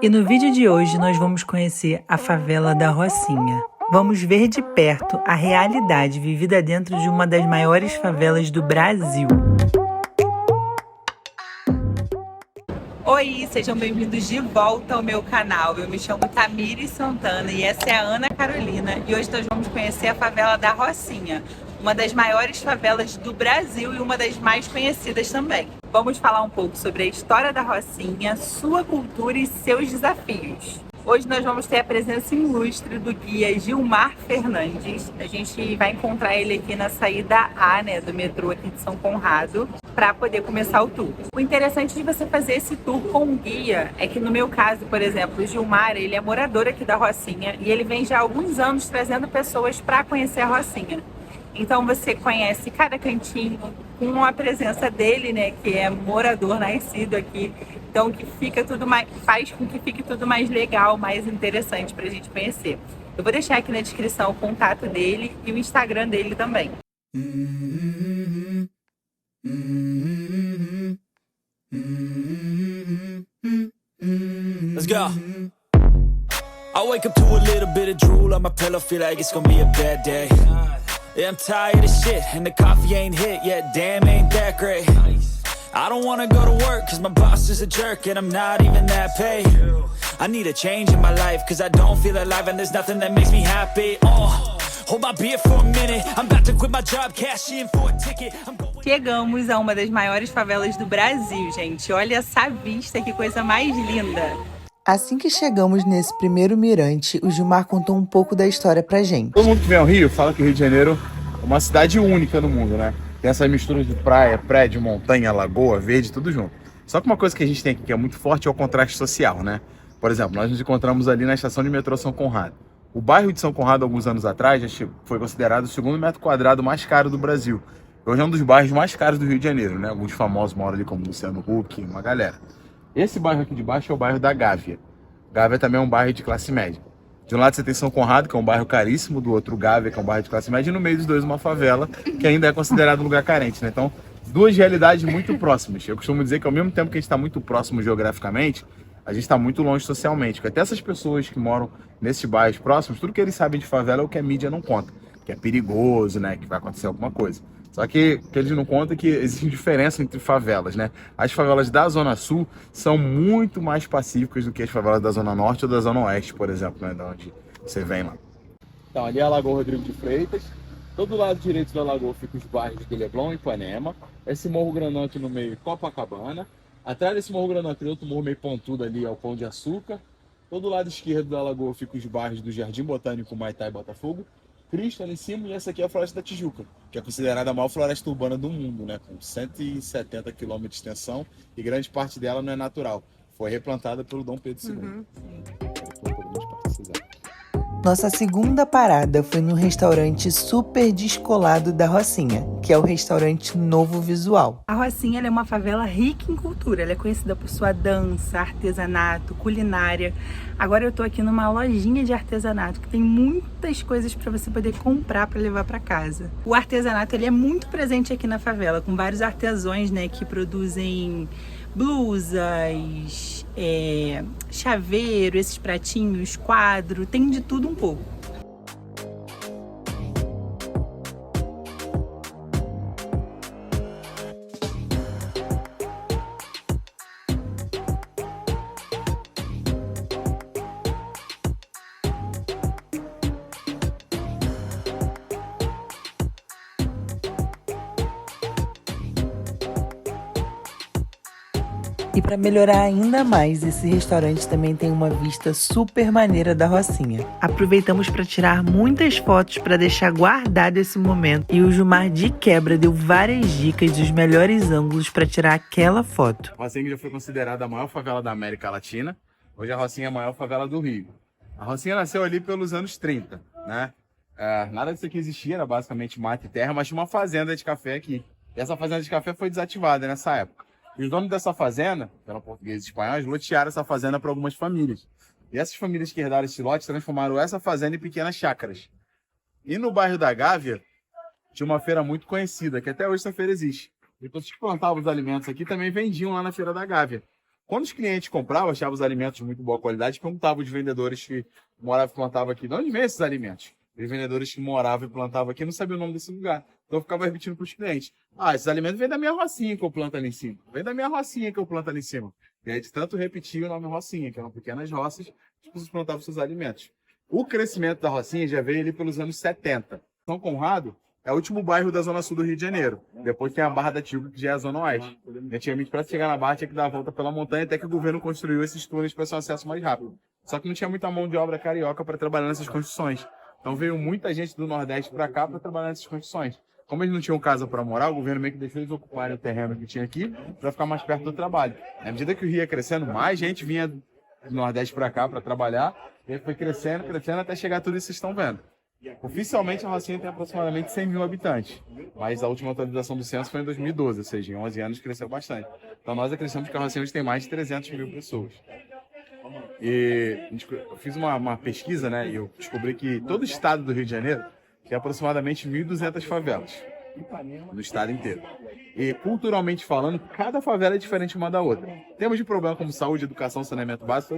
E no vídeo de hoje nós vamos conhecer a favela da Rocinha. Vamos ver de perto a realidade vivida dentro de uma das maiores favelas do Brasil. Oi, sejam bem-vindos de volta ao meu canal. Eu me chamo Tamires Santana e essa é a Ana Carolina. E hoje nós vamos conhecer a favela da Rocinha, uma das maiores favelas do Brasil e uma das mais conhecidas também. Vamos falar um pouco sobre a história da Rocinha, sua cultura e seus desafios. Hoje nós vamos ter a presença ilustre do guia Gilmar Fernandes. A gente vai encontrar ele aqui na saída A, do metrô aqui de São Conrado, para poder começar o tour. O interessante de você fazer esse tour com um guia é que, no meu caso, por exemplo, o Gilmar, ele é morador aqui da Rocinha e ele vem já há alguns anos trazendo pessoas para conhecer a Rocinha. Então você conhece cada cantinho com a presença dele, que é morador nascido aqui. Então que fica tudo mais, faz com que fique tudo mais legal, mais interessante para a gente conhecer. Eu vou deixar aqui na descrição o contato dele e o Instagram dele também. Let's go. I wake up to a little bit of drool on my pillow, feel like it's gonna be a bad day. Yeah, I'm tired of shit, and the coffee ain't hit yet, damn, ain't that great. I don't wanna go to work, cause my boss is a jerk, and I'm not even that paid. I need a change in my life, cause I don't feel alive, and there's nothing that makes me happy. Hold my beer for a minute, I'm about to quit my job, cash in for a ticket. Chegamos a uma das maiores favelas do Brasil, gente. Olha essa vista, que coisa mais linda. Assim que chegamos nesse primeiro mirante, o Gilmar contou um pouco da história pra gente. Todo mundo que vem ao Rio fala que o Rio de Janeiro é uma cidade única no mundo, né? Tem essa mistura de praia, prédio, montanha, lagoa, verde, tudo junto. Só que uma coisa que a gente tem aqui que é muito forte é o contraste social, né? Por exemplo, nós nos encontramos ali na estação de metrô São Conrado. O bairro de São Conrado, alguns anos atrás, já foi considerado o segundo metro quadrado mais caro do Brasil. Hoje é um dos bairros mais caros do Rio de Janeiro, né? Alguns famosos moram ali, como Luciano Huck, uma galera. Esse bairro aqui de baixo é o bairro da Gávea. Gávea também é um bairro de classe média. De um lado você tem São Conrado, que é um bairro caríssimo, do outro Gávea, que é um bairro de classe média, e no meio dos dois uma favela, que ainda é considerado um lugar carente, né? Então, duas realidades muito próximas. Eu costumo dizer que ao mesmo tempo que a gente está muito próximo geograficamente, a gente está muito longe socialmente. Porque até essas pessoas que moram nesses bairros próximos, tudo que eles sabem de favela é o que a mídia não conta. Que é perigoso, né? Que vai acontecer alguma coisa. Só que o que eles não contam é que existe diferença entre favelas, né? As favelas da Zona Sul são muito mais pacíficas do que as favelas da Zona Norte ou da Zona Oeste, por exemplo, né? De onde você vem lá. Então, ali é a Lagoa Rodrigo de Freitas. Todo lado direito da lagoa fica os bairros de Leblon e Ipanema. Esse morro grandão aqui no meio, Copacabana. Atrás desse morro grandão aqui, outro morro meio pontudo ali, é o Pão de Açúcar. Todo lado esquerdo da lagoa fica os bairros do Jardim Botânico, Humaitá e Botafogo. Cristo ali em cima, e essa aqui é a Floresta da Tijuca, que é considerada a maior floresta urbana do mundo, né? Com 170 km de extensão, e grande parte dela não é natural. Foi replantada pelo Dom Pedro II. Nossa segunda parada foi num restaurante super descolado da Rocinha, que é o restaurante Novo Visual. A Rocinha ela é uma favela rica em cultura, ela é conhecida por sua dança, artesanato, culinária. Agora eu tô aqui numa lojinha de artesanato que tem muitas coisas para você poder comprar para levar para casa. O artesanato ele é muito presente aqui na favela, com vários artesãos, que produzem blusas, chaveiro, esses pratinhos, quadro, tem de tudo um pouco. E para melhorar ainda mais, esse restaurante também tem uma vista super maneira da Rocinha. Aproveitamos para tirar muitas fotos para deixar guardado esse momento. E o Gilmar de quebra deu várias dicas dos melhores ângulos para tirar aquela foto. A Rocinha já foi considerada a maior favela da América Latina. Hoje a Rocinha é a maior favela do Rio. A Rocinha nasceu ali pelos anos 30, né? Nada disso aqui existia, era basicamente mata e terra, mas tinha uma fazenda de café aqui. E essa fazenda de café foi desativada nessa época. E os donos dessa fazenda, que eram portugueses e espanhóis, lotearam essa fazenda para algumas famílias. E essas famílias que herdaram esse lote transformaram essa fazenda em pequenas chácaras. E no bairro da Gávea, tinha uma feira muito conhecida, que até hoje essa feira existe. E todos que plantavam os alimentos aqui também vendiam lá na Feira da Gávea. Quando os clientes compravam, achavam os alimentos de muito boa qualidade, perguntavam os vendedores que moravam e plantavam aqui, de onde vem esses alimentos? Os vendedores que moravam e plantavam aqui não sabiam o nome desse lugar. Então eu ficava repetindo para os clientes. Esses alimentos vêm da minha rocinha que eu planto ali em cima. Vem da minha rocinha que eu planto ali em cima. E aí de tanto repetir o nome rocinha, que eram pequenas roças, as pessoas plantavam seus alimentos. O crescimento da rocinha já veio ali pelos anos 70. São Conrado é o último bairro da zona sul do Rio de Janeiro. Depois tem a Barra da Tijuca, que já é a zona oeste. Antigamente, para chegar na Barra, tinha que dar a volta pela montanha, até que o governo construiu esses túneis para ser um acesso mais rápido. Só que não tinha muita mão de obra carioca para trabalhar nessas construções. Então veio muita gente do Nordeste para cá para trabalhar nessas construções. Como eles não tinham casa para morar, o governo meio que deixou eles ocuparem o terreno que tinha aqui para ficar mais perto do trabalho. À medida que o Rio ia crescendo, mais gente vinha do Nordeste para cá para trabalhar, e aí foi crescendo, crescendo, até chegar tudo isso que vocês estão vendo. Oficialmente, a Rocinha tem aproximadamente 100 mil habitantes, mas a última atualização do censo foi em 2012, ou seja, em 11 anos cresceu bastante. Então nós acrescentamos que a Rocinha hoje tem mais de 300 mil pessoas. E eu fiz uma pesquisa, né, e eu descobri que todo o estado do Rio de Janeiro tem aproximadamente 1.200 favelas, no estado inteiro. E culturalmente falando, cada favela é diferente uma da outra. Temos de problema como saúde, educação, saneamento básico,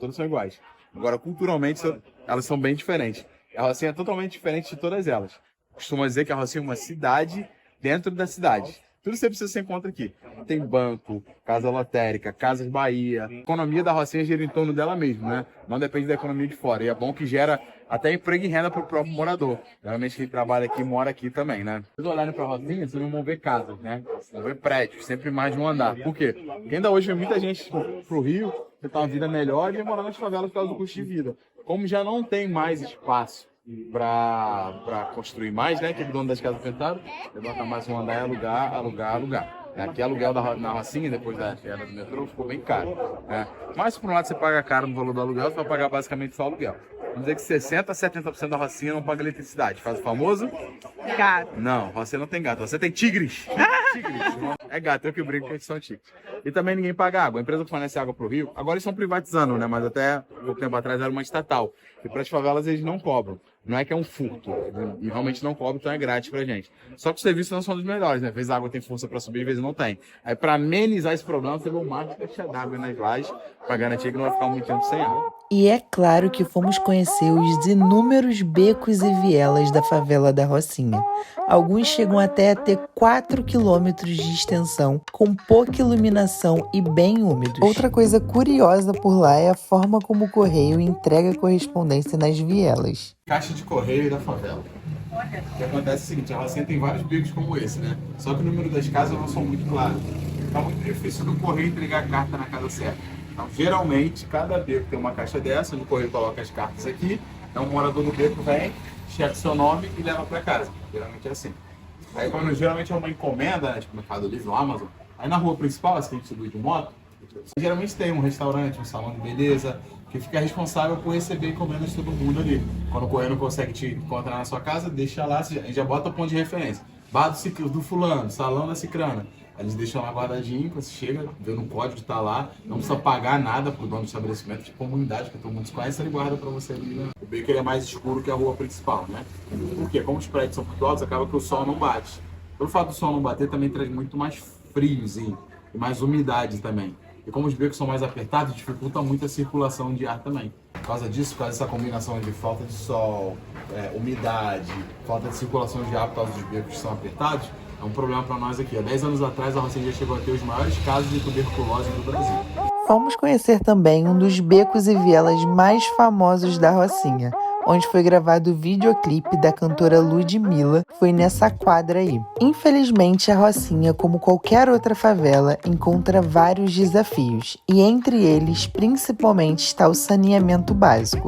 todos são iguais. Agora, culturalmente, elas são bem diferentes. A Rocinha é totalmente diferente de todas elas. Costumo dizer que a Rocinha é uma cidade dentro da cidade. Tudo que você precisa se encontra aqui. Tem banco, casa lotérica, Casas Bahia. A economia da Rocinha gira em torno dela mesma, né? Não depende da economia de fora. E é bom que gera até emprego e renda para o próprio morador. Geralmente quem trabalha aqui mora aqui também, né? Se vocês olharem para a Rocinha, vocês não vão ver casas, né? Vão ver prédios, sempre mais de um andar. Por quê? Porque ainda hoje vem muita gente pro Rio tentar uma vida melhor e morar nas favelas por causa do custo de vida. Como já não tem mais espaço para construir mais, né? Que o dono das casas pensaram, levantar mais um andar e alugar. Aqui aluguel na Rocinha, depois da queda do metrô, ficou bem caro. Né? Mas por um lado você paga caro no valor do aluguel, você vai pagar basicamente só aluguel. Vamos dizer que 60% a 70% da Rocinha não paga eletricidade. Faz o famoso? Gato. Não, você não tem gato, você tem tigres. Tigres. É gato, eu que brinco que são tigres. E também ninguém paga água. A empresa que fornece água para o Rio, agora eles estão privatizando, né? Mas até pouco tempo atrás era uma estatal. E para as favelas eles não cobram. Não é que é um furto. E realmente não cobram, então é grátis pra gente. Só que os serviços não são dos melhores, né? Às vezes a água tem força para subir, às vezes não tem. Aí para amenizar esse problema, você vê um mar de caixa d'água nas lajes para garantir que não vai ficar muito tempo sem água. E é claro que fomos conhecer os inúmeros becos e vielas da favela da Rocinha. Alguns chegam até a ter 4 quilômetros de extensão, com pouca iluminação e bem úmidos. Outra coisa curiosa por lá é a forma como o correio entrega correspondência nas vielas. Caixa de correio da favela. O que acontece é o seguinte, a Rocinha tem vários becos como esse, né? Só que o número das casas não são muito claros. Tá muito difícil do correio entregar a carta na casa certa. Então, geralmente, cada beco tem uma caixa dessa, onde o correio coloca as cartas aqui, então o morador do beco vem, checa seu nome e leva para casa. Geralmente é assim. Aí, quando geralmente é uma encomenda, né, tipo Mercado Livre ou Amazon, aí na rua principal, assim, que a gente distribui de moto, geralmente tem um restaurante, um salão de beleza, que fica responsável por receber encomendas de todo mundo ali. Quando o correio não consegue te encontrar na sua casa, deixa lá, a gente já bota ponto de referência. Bar do fulano, salão da cicrana. Eles deixam lá guardadinho, quando você chega, vê no código, tá lá, não precisa pagar nada pro dono do estabelecimento, de comunidade, que todo mundo se conhece, ele guarda pra você ali, né? O beco ele é mais escuro que a rua principal, né? Por quê? Como os prédios são muito altos, acaba que o sol não bate. Pelo fato do sol não bater, também traz muito mais friozinho e mais umidade também. E como os becos são mais apertados, dificulta muito a circulação de ar também. Por causa disso, por causa dessa combinação de falta de sol, umidade, falta de circulação de ar por causa dos becos que são apertados, é um problema para nós aqui. Há 10 anos atrás, a Rocinha já chegou a ter os maiores casos de tuberculose do Brasil. Fomos conhecer também um dos becos e vielas mais famosos da Rocinha, onde foi gravado o videoclipe da cantora Ludmilla, foi nessa quadra aí. Infelizmente, a Rocinha, como qualquer outra favela, encontra vários desafios, e entre eles, principalmente, está o saneamento básico.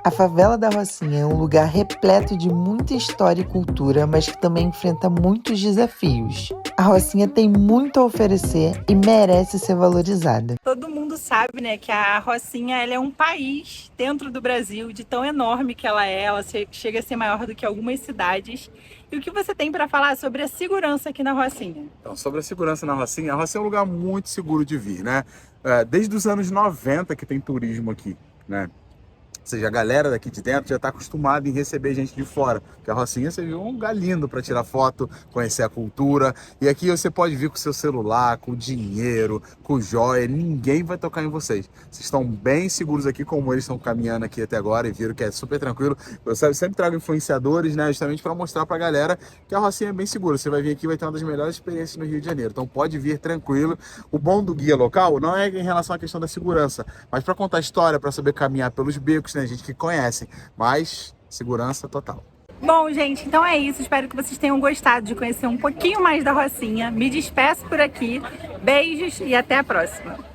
A favela da Rocinha é um lugar repleto de muita história e cultura, mas que também enfrenta muitos desafios. A Rocinha tem muito a oferecer e merece ser valorizada. Todo mundo sabe, né, que a Rocinha ela é um país dentro do Brasil, de tão enorme que ela chega a ser maior do que algumas cidades. E o que você tem para falar sobre a segurança aqui na Rocinha? Então, sobre a segurança na Rocinha, a Rocinha é um lugar muito seguro de vir, né? Desde os anos 90 que tem turismo aqui, né? seja, a galera daqui de dentro já está acostumada em receber gente de fora. Porque a Rocinha, você viu um lugar lindo para tirar foto, conhecer a cultura. E aqui você pode vir com o seu celular, com dinheiro, com joia. Ninguém vai tocar em vocês. Vocês estão bem seguros aqui, como eles estão caminhando aqui até agora e viram que é super tranquilo. Eu sempre trago influenciadores, né, justamente para mostrar para a galera que a Rocinha é bem segura. Você vai vir aqui e vai ter uma das melhores experiências no Rio de Janeiro. Então pode vir tranquilo. O bom do guia local não é em relação à questão da segurança, mas para contar história, para saber caminhar pelos becos, né, gente que conhece, mas segurança total. Bom, gente, então é isso. Espero que vocês tenham gostado de conhecer um pouquinho mais da Rocinha. Me despeço por aqui. Beijos e até a próxima.